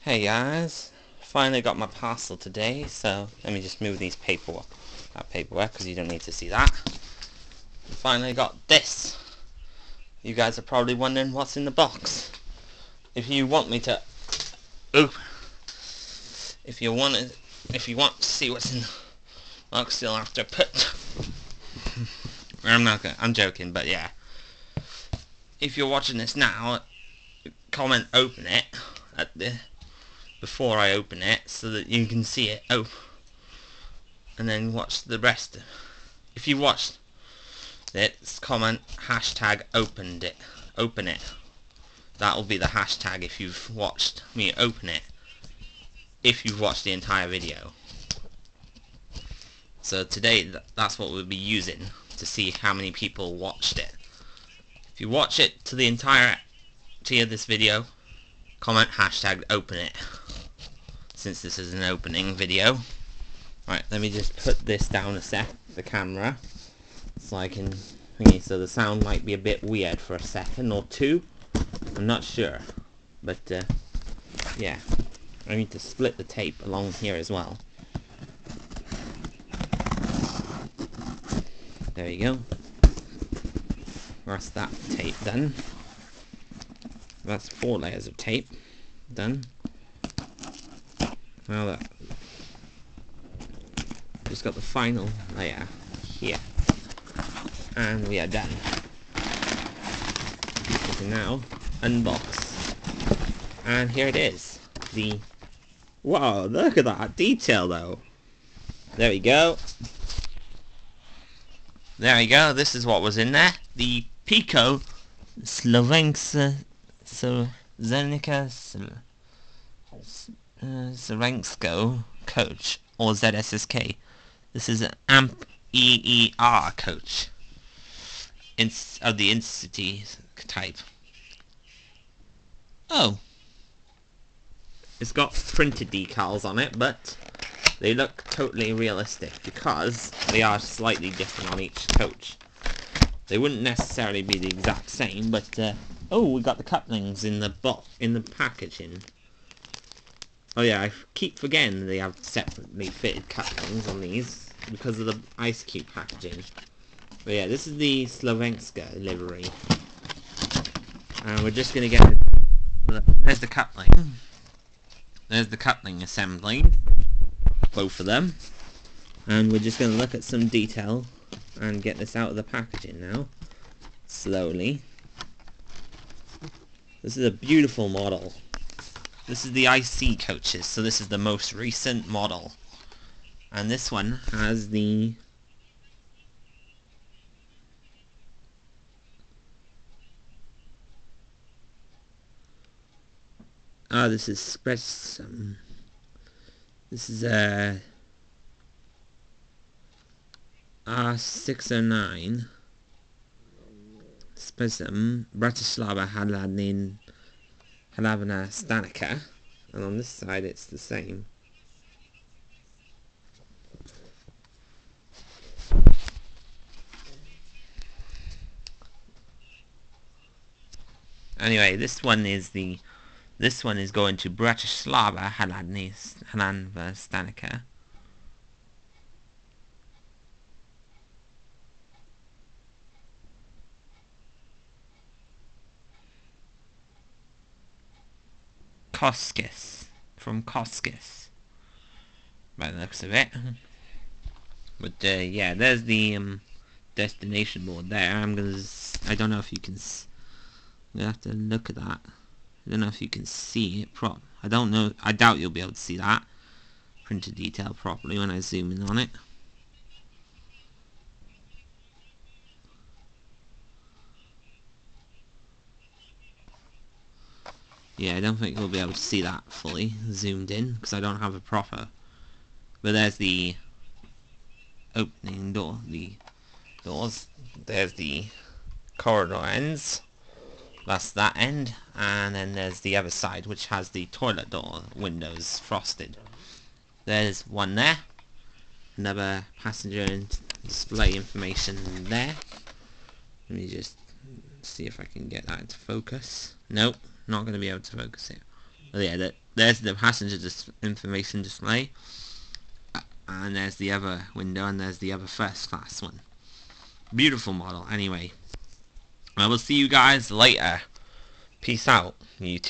Hey guys, finally got my parcel today, so let me just move these paperwork because you don't need to see that. Finally got this. You guys are probably wondering what's in the box. If you want me to if you want to see what's in the box, you'll have to put I'm joking, but yeah. If you're watching this now, comment open it before I open it so that you can see it and then watch the rest. If you watched it, comment hashtag open it. That will be the hashtag if you've watched me open it, if you've watched the entire video. So today that's what we'll be using to see how many people watched it. If you watch it to the entirety of this video, comment hashtag open it, since this is an opening video. Right, let me just put this down a sec, the camera, so I can so the sound might be a bit weird for a second or two. I'm not sure, but yeah, I need to split the tape along here as well. There you go. That's that tape done. That's 4 layers of tape done. Now that just got the final layer here, and we are done. We can now unbox, and here it is. Wow, look at that detail though. There we go. There we go. This is what was in there. The Piko ZSSK coach, or ZSSK. This is an AMP EER coach of the intercity type. Oh, it's got printed decals on it, but they look totally realistic because they are slightly different on each coach. They wouldn't necessarily be the exact same, but oh, we got the couplings in the packaging. Oh yeah, I keep forgetting they have separately fitted couplings on these because of the ice cube packaging. But yeah, this is the Slovenska livery, and we're just gonna get. There's the coupling. There's the coupling assembly, both of them, and we're just gonna look at some detail and get this out of the packaging now, slowly. This is a beautiful model. This is the IC coaches, so this is the most recent model. And this one has the this is Spectrum. This is R609 Spectrum Bratislava Hlavna Stanica, and on this side it's the same. Anyway, this one is going to Bratislava Hlavna Stanica. Koskis, from Koskis, by the looks of it. But yeah, there's the destination board there. I don't know if you can. I'm gonna have to look at that. I don't know if you can see it I don't know. I doubt you'll be able to see that printed detail properly when I zoom in on it. Yeah, I don't think we'll be able to see that fully zoomed in because I don't have a proper. But there's the opening door, the doors. There's the corridor ends. That's that end, and then there's the other side, which has the toilet door windows frosted. There's one there. Another passenger display information there. Let me just see if I can get that into focus. Nope. Not going to be able to focus it. Oh, yeah, there's the passenger information display, and there's the other window, and there's the other first class one. Beautiful model. Anyway, I will see you guys later. Peace out, YouTube.